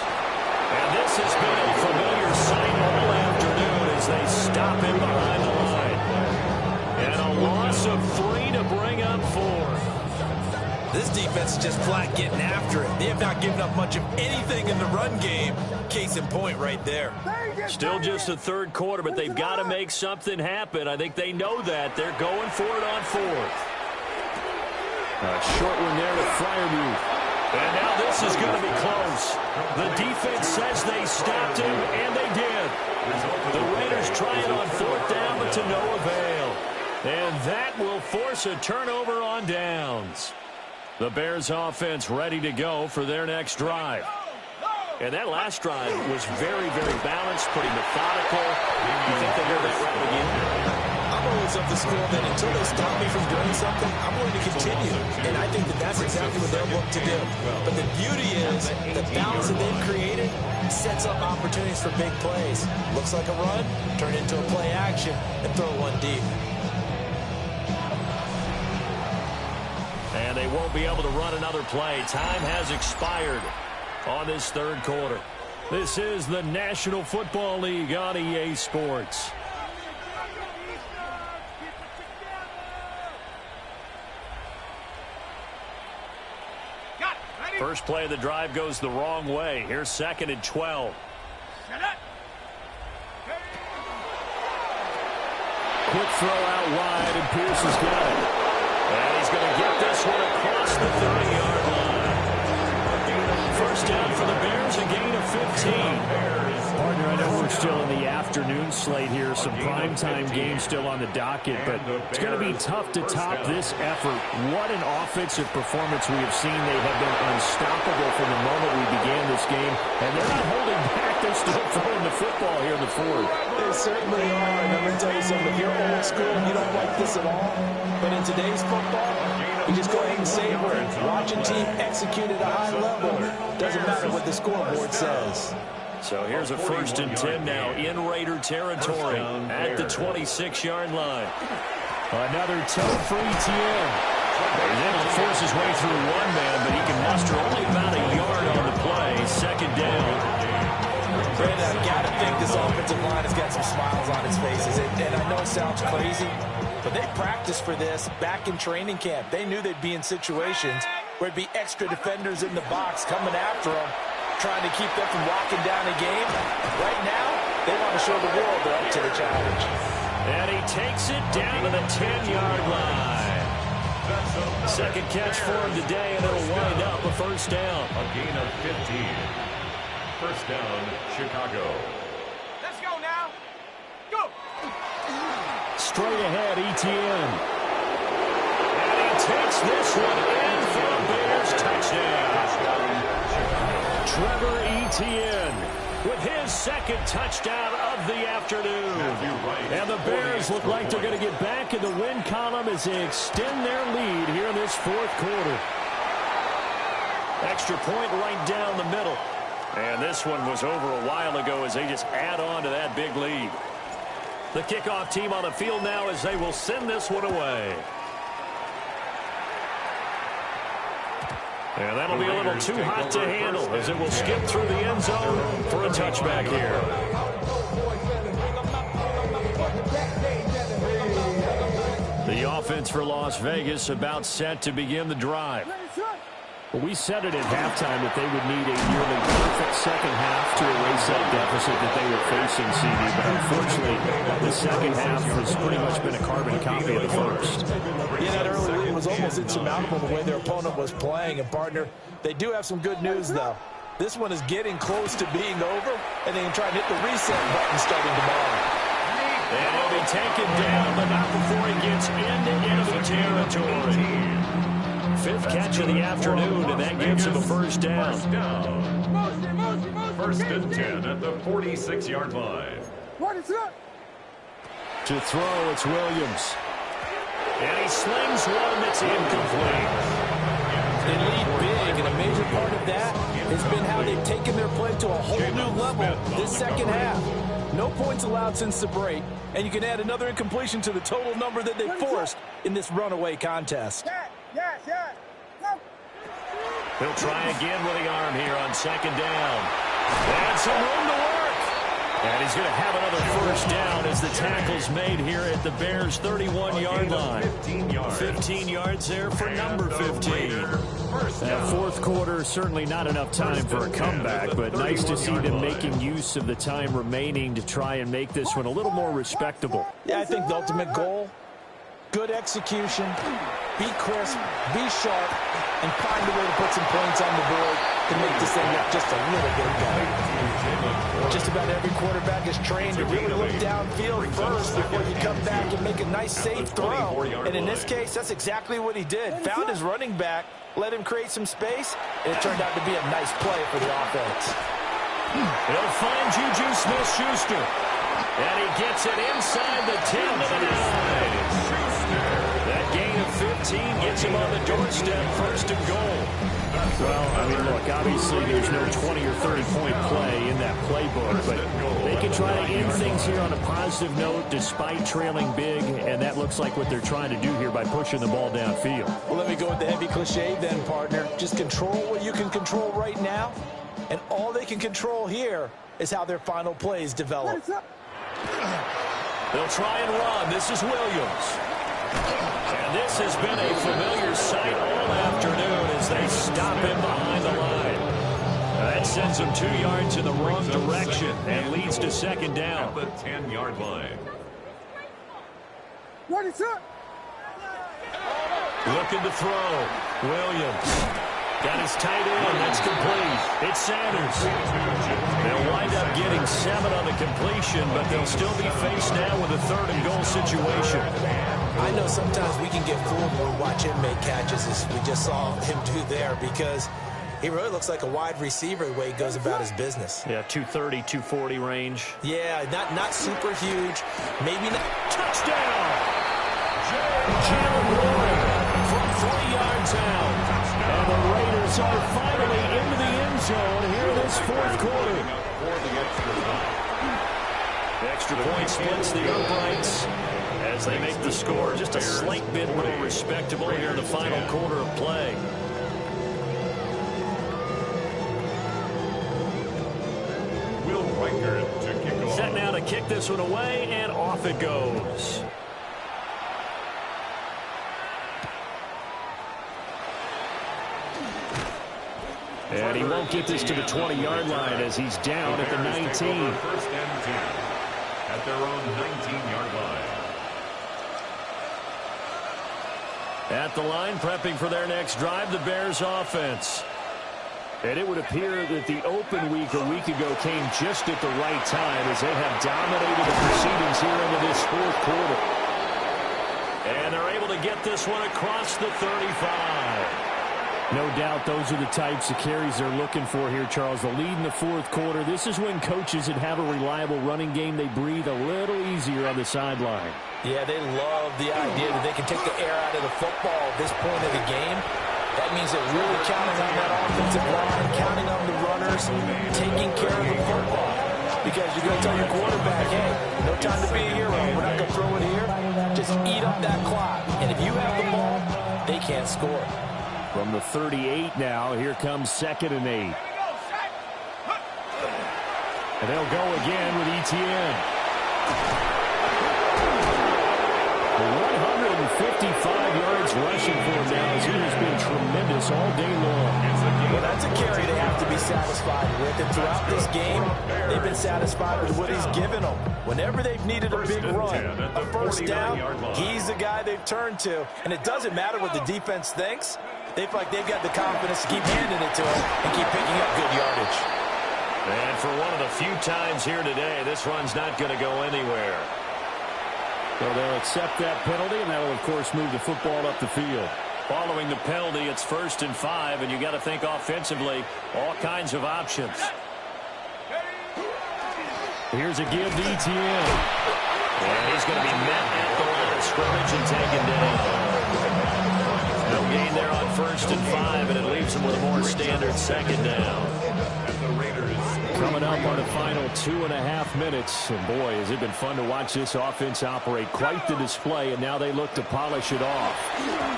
And this has been a familiar sight all afternoon as they stop him behind the line. And a loss of 3 to bring up 4. This defense is just flat getting after it. They have not given up much of anything in the run game. Case in point right there. Still just the third quarter, but they've got to make something happen. I think they know that. They're going for it on 4th. A short one there with Fryermuth. And now this is going to be close. The defense says they stopped him, and they did. The Raiders try it on 4th down, but to no avail. And that will force a turnover on downs. The Bears offense ready to go for their next drive. And that last drive was very, very balanced, pretty methodical. You think they'll go that route again? I'm always of the school that until they stop me from doing something, I'm going to continue. And I think that that's exactly what they'll look to do. But the beauty is the balance that they've created sets up opportunities for big plays. Looks like a run, turn into a play action, and throw one deep. And they won't be able to run another play. Time has expired on this 3rd quarter. This is the National Football League on EA Sports. First play of the drive goes the wrong way. Here's 2nd and 12. Quick throw out wide, and Pierce has got it. And he's going to get this one across the 30-yard line. First down for the Bears, a gain of 15. Partner, I know we're still in the afternoon slate here. Some primetime games still on the docket, but it's going to be tough to top this effort. What an offensive performance we have seen. They have been unstoppable from the moment we began this game, and they're not holding back. They're still throwing the football here in the 4th. They certainly are, and I'm going to tell you something. If you're old school and you don't like this at all, but in today's football, you just go ahead and savor it. Watch a team execute at a high level. Doesn't matter what the scoreboard says. So here's a 1st and 10 now in Raider territory at the 26-yard line. Another toe for ETN. He's able to force his way through one man, but he can muster only about a yard on the play. 2nd down. Brandon, I've got to think this offensive line has got some smiles on its faces. And I know it sounds crazy, but they practiced for this back in training camp. They knew they'd be in situations where it'd be extra defenders in the box coming after them, trying to keep them from locking down a game. Right now, they want to show the world they're up to the challenge. And he takes it down to the 10-yard line. 2nd catch for him today, and it'll wind up a 1st down. A gain of 15. 1st down, Chicago. Let's go now. Go. Straight ahead, ETN. And he takes this one in for a Bears touchdown. Trevor Etienne with his 2nd touchdown of the afternoon. And the Bears look like they're going to get back in the win column as they extend their lead here in this 4th quarter. Extra point right down the middle. And this one was over a while ago as they just add on to that big lead. The kickoff team on the field now as they will send this one away. And that'll be a little too hot to handle as it will skip through the end zone for a touchback here. The offense for Las Vegas about set to begin the drive. Well, we said it at halftime that they would need a nearly perfect second half to erase that deficit that they were facing, CD. But unfortunately, the second half has pretty much been a carbon copy of the first. Yeah, that early lead was almost insurmountable the way their opponent was playing. And, partner, they do have some good news, though. This one is getting close to being over, and they can try and hit the reset button starting tomorrow. And he'll be taken down, but not before he gets into enemy territory. 5th catch of the afternoon, and that gives him a 1st down. 1st and 10 at the 46-yard line. To throw, it's Williams. And he slings one that's incomplete. They lead big, and a major part of that has been how they've taken their play to a whole new level this second half. No points allowed since the break, and you can add another incompletion to the total number that they forced in this runaway contest. He'll try again with the arm here on 2nd down. And some room to work. And he's going to have another 1st down as the tackle's made here at the Bears' 31-yard line. 15 yards there for number 15. That 4th quarter, certainly not enough time for a comeback, but nice to see them making use of the time remaining to try and make this one a little more respectable. Yeah, I think the ultimate goal, good execution, be crisp, be sharp, and find a way to put some points on the board to make this thing look just a little bit better. Just about every quarterback is trained to really look downfield first before you come back and make a nice, safe throw. And in this case, that's exactly what he did. Found his running back, let him create some space, and it turned out to be a nice play for the offense. He'll find Juju Smith-Schuster. And he gets it inside the 10 to the 9. That gain of 15 gets him on the doorstep, first and goal. Well, I mean, look, obviously there's no 20 or 30-point play in that playbook, but they can try to end things here on a positive note despite trailing big, and that looks like what they're trying to do here by pushing the ball downfield. Well, let me go with the heavy cliche then, partner. Just control what you can control right now, and all they can control here is how their final plays develop. They'll try and run. This is Williams. And this has been a familiar sight all afternoon as they stop him behind the line. That sends him 2 yards in the wrong direction and leads to second down. At the 10-yard line. What is up? Looking to throw. Williams. Got his tight end. That's complete. It's Sanders. They'll wind up getting 7 on the completion, but they'll still be faced now with a 3rd and goal situation. I know sometimes we can get fooled when we watch him make catches, as we just saw him do there, because he really looks like a wide receiver the way he goes about his business. Yeah, 230, 240 range. Yeah, not super huge. Maybe not. Touchdown! Jalen Warren from 3 yards out. And the Raiders are finally into the end zone here in this 4th quarter. The extra point splits the uprights as they make the score just a slight bit more respectable here in the final quarter of play. Will Riker to kick off. Set now to kick this one away, and off it goes. And he won't get this to the 20-yard line as he's down at the 19. First and 10 at their own 19-yard line. At the line, prepping for their next drive, the Bears offense. And it would appear that the open week a week ago came just at the right time as they have dominated the proceedings here into this 4th quarter. And they're able to get this one across the 35. No doubt those are the types of carries they're looking for here, Charles. The lead in the 4th quarter. This is when coaches that have a reliable running game, they breathe a little easier on the sideline. Yeah, they love the idea that they can take the air out of the football at this point of the game. That means they're really counting on that offensive line, counting on the runners, taking care of the football. Because you're going to tell your quarterback, hey, no time to be a hero. We're not going to throw it here. Just eat up that clock. And if you have the ball, they can't score. From the 38 now, here comes 2nd and 8. And they'll go again with Etienne. 155 yards rushing for him now as he has been tremendous all day long. Well, that's a carry they have to be satisfied with. And throughout this game, they've been satisfied with what he's given them. Whenever they've needed a big run, a first down, he's the guy they've turned to. And it doesn't matter what the defense thinks. They feel like they've got the confidence to keep handing it to him and keep picking up good yardage. And for one of the few times here today, this run's not going to go anywhere. So they'll accept that penalty, and that'll, of course, move the football up the field. Following the penalty, it's 1st and 5, and you got to think offensively, all kinds of options. Here's a give to Etienne. And he's going to be met at the line of scrimmage and taken down. No gain there on 1st and 5, and it leaves him with a more standard 2nd down. Coming up on the final 2.5 minutes. And boy, has it been fun to watch this offense operate. Quite the display, and now they look to polish it off.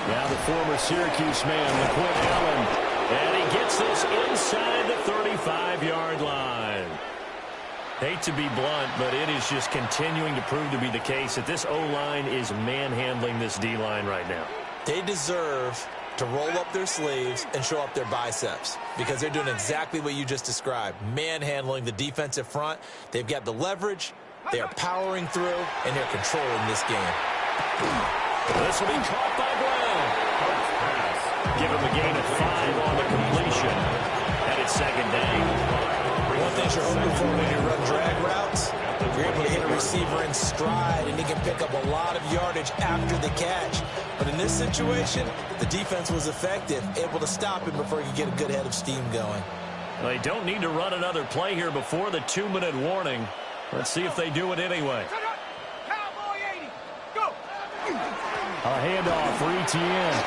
Now the former Syracuse man, LaQuint Allen. And he gets this inside the 35-yard line. Hate to be blunt, but it is just continuing to prove to be the case that this O-line is manhandling this D-line right now. They deserve to roll up their sleeves and show up their biceps because they're doing exactly what you just described, manhandling the defensive front. They've got the leverage, they're powering through, and they're controlling this game. This will be caught by Brown. Give him a gain of 5 on the completion. And it's second down. One thing you're hoping for when you run drag routes, you're able to hit a receiver in stride, and he can pick up a lot of yardage after the catch. But in this situation, the defense was effective, able to stop him before he could get a good head of steam going. Well, they don't need to run another play here before the 2-minute warning. Let's see if they do it anyway. Cowboy 80. Go. A handoff for Etienne.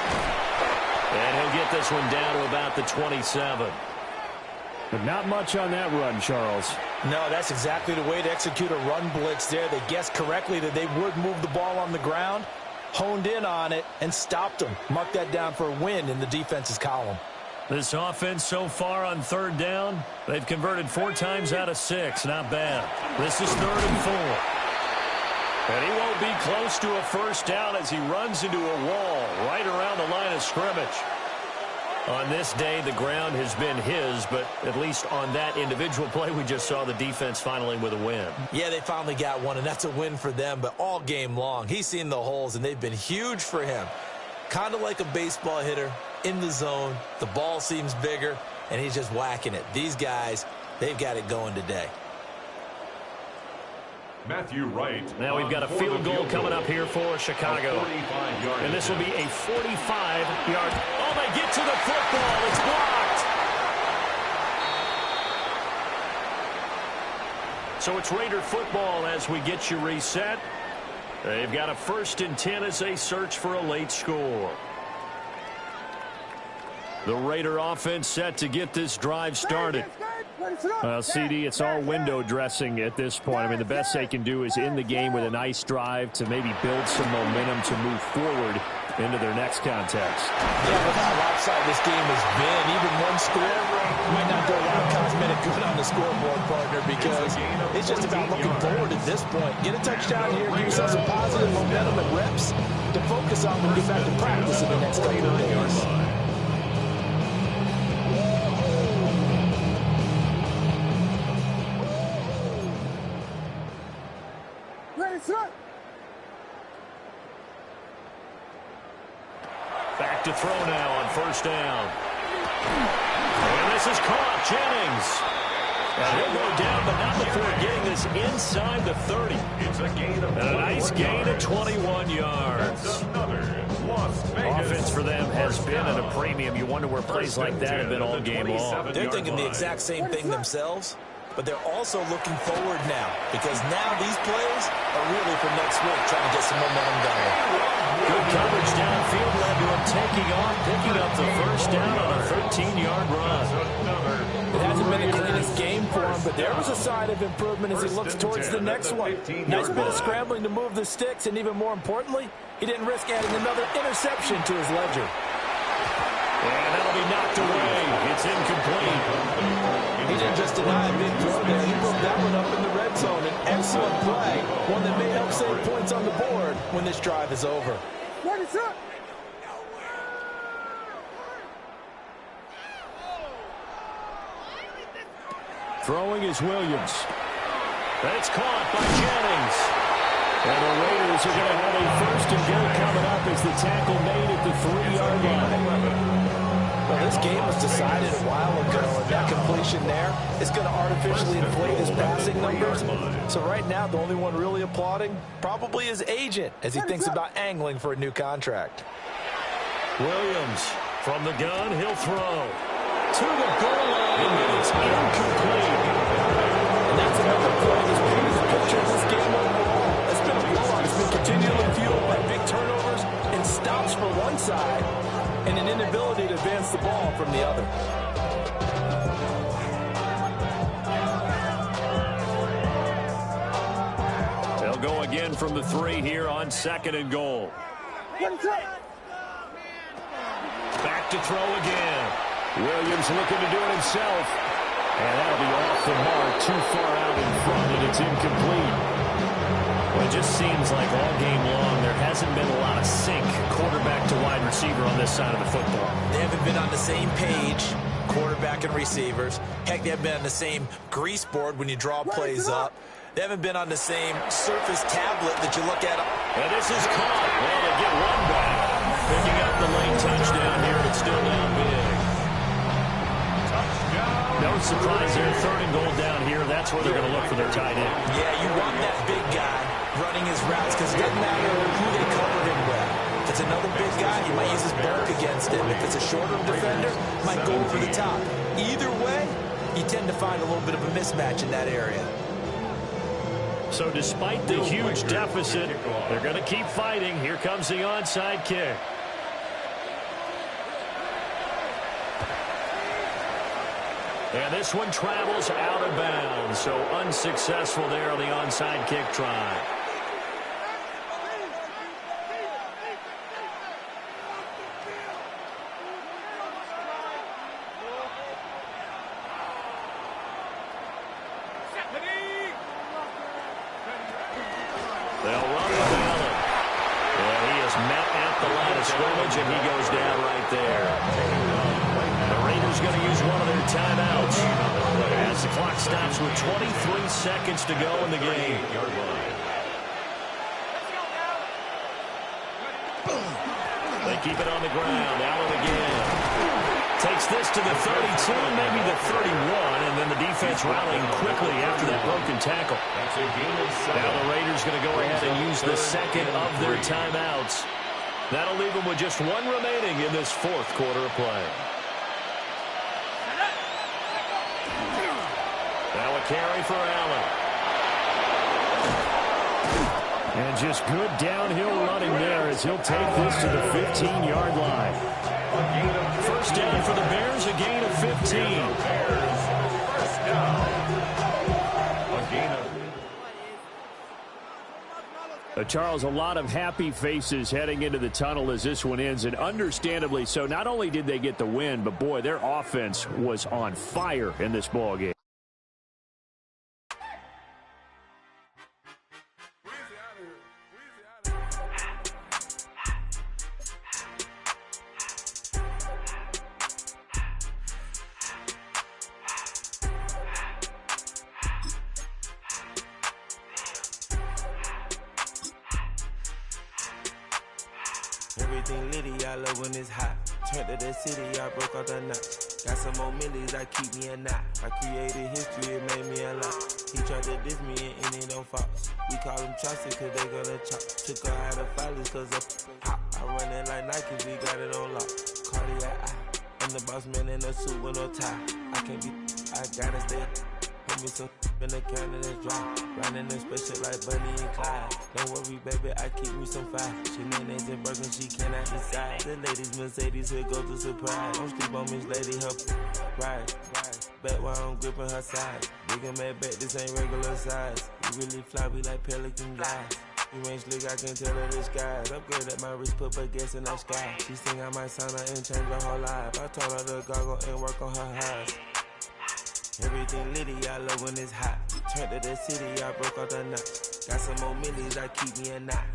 And he'll get this one down to about the 27. But not much on that run, Charles. No, that's exactly the way to execute a run blitz there. They guessed correctly that they would move the ball on the ground, honed in on it, and stopped them. Mark that down for a win in the defense's column. This offense so far on 3rd down, they've converted 4 times out of 6. Not bad. This is 3rd and 4. And he won't be close to a first down as he runs into a wall right around the line of scrimmage. On this day, the ground has been his, but at least on that individual play, we just saw the defense finally with a win. Yeah, they finally got one, and that's a win for them, but all game long, he's seen the holes, and they've been huge for him. Kind of like a baseball hitter in the zone. The ball seems bigger, and he's just whacking it. These guys, they've got it going today. Matthew Wright. Now we've got a field goal coming up here for Chicago. And this will be a 45-yard. Oh, they get to the football. It's blocked. So it's Raider football as we get you reset. They've got a 1st and 10 as they search for a late score. The Raider offense set to get this drive started. CD, it's all window dressing at this point. I mean, the best they can do is in the game with a nice drive to maybe build some momentum to move forward into their next contest. Yeah, look how lopsided this game has been. Even one score might not do a lot of cosmetic good on the scoreboard, partner, because it's just about looking forward at this point. Get a touchdown here, give yourself some positive momentum and reps to focus on when you get back to practice in the next couple of days. Back to throw now on 1st down. And this is caught. Jennings. And he'll go down, but not before getting this inside the 30. It's a gain of and a nice gain of 21 yards. Offense for them has been at a premium. You wonder where plays like that have been all game long. They're thinking the exact same thing themselves, but they're also looking forward now, because now these plays are really for next week, trying to get some momentum going. Good coverage downfield led to him taking off, picking up the 1st down on a 13-yard run. It hasn't been the cleanest game for him, but there was a sign of improvement as he looks towards the next one. Nice bit of scrambling to move the sticks, and even more importantly, he didn't risk adding another interception to his ledger. And that'll be knocked away. It's incomplete. He didn't just deny a big throw there. He broke that one up in the red zone. An excellent play, one that may help save points on the board when this drive is over. Throwing is Williams. It's caught by Jennings. And the Raiders are going to have a 1st and goal coming up as the tackle made at the 3-yard line. Well, this game was decided a while ago, and that completion there is going to artificially inflate his passing numbers. So right now, the only one really applauding probably his agent as he thinks about angling for a new contract. Williams from the gun, he'll throw to the goal line, and it's incomplete. And that's another play that's painted the picture of this game overall. It's been a blowout. It's been continually fueled by big turnovers and stops for one side and an inability to advance the ball from the other. They'll go again from the 3 here on 2nd and goal. Back to throw again. Williams looking to do it himself. And that'll be off the mark, too far out in front, and it's incomplete. Well, it just seems like all game long there hasn't been a lot of sync quarterback to wide receiver on this side of the football. They haven't been on the same page, quarterback and receivers. Heck, they haven't been on the same grease board when you draw plays up. They haven't been on the same surface tablet that you look at. And this is caught. Well, they get one back. Picking up the late touchdown here, but still down big. No surprise there. 3rd and goal down here. That's where they're going to look for their tight end. Yeah, you want that big guy running his routes because it doesn't matter who they covered him with. If it's another big guy, he might use his bulk against him. If it's a shorter defender, he might go over the top. Either way, you tend to find a little bit of a mismatch in that area. So despite the huge deficit, they're going to keep fighting. Here comes the onside kick. And this one travels out of bounds, so unsuccessful there on the onside kick try. They'll run the ball. And he is met at the line of scrimmage, and he goes down right there. The Raiders going to use one of their timeouts as the clock stops with 23 seconds to go in the game. They keep it on the ground. Allen again. Takes this to the 32, maybe the 31, and then the defense rallying quickly after that broken tackle. Now the Raiders going to go ahead and use the second of their timeouts. That'll leave them with just one remaining in this 4th quarter of play. Now a carry for Allen. And just good downhill running there as he'll take this to the 15-yard line. First down for the Bears, a gain of 15. Charles, a lot of happy faces heading into the tunnel as this one ends, and understandably so. Not only did they get the win, but boy, their offense was on fire in this ball game. Everything litty, I love when it's hot. Turned to the city, I broke out the knot. Got some more millies, I keep me a knot. I created history, it made me a lot. He tried to diss me and it don't fox. We call them Chaucer cause they gonna chop. Took her out of filers cause of hot. I run it like Nike, we got it on lock. Cardiac eye. I'm the boss man in a suit with no tie. I can't be, I gotta stay. Put me some in the counter that's dry. Riding them special like Bunny and Clyde. Don't worry, baby, I keep me some fire. Shenanigans and Birkin, she cannot decide. The ladies Mercedes, here go to surprise. Don't sleep on Miss Lady, her right. Back while I'm gripping her side. Big and mad back, this ain't regular size. We really fly, we like pelican guys. You ain't slick, I can tell her the skies. Upgrade at my wrist, put baguettes in the sky. She sing I might sign her and change her whole life. I told her to goggle and work on her highs. Everything litty, I love when it's hot. Turned to the city, I broke out the knot. Got some more millies, I keep me a knot.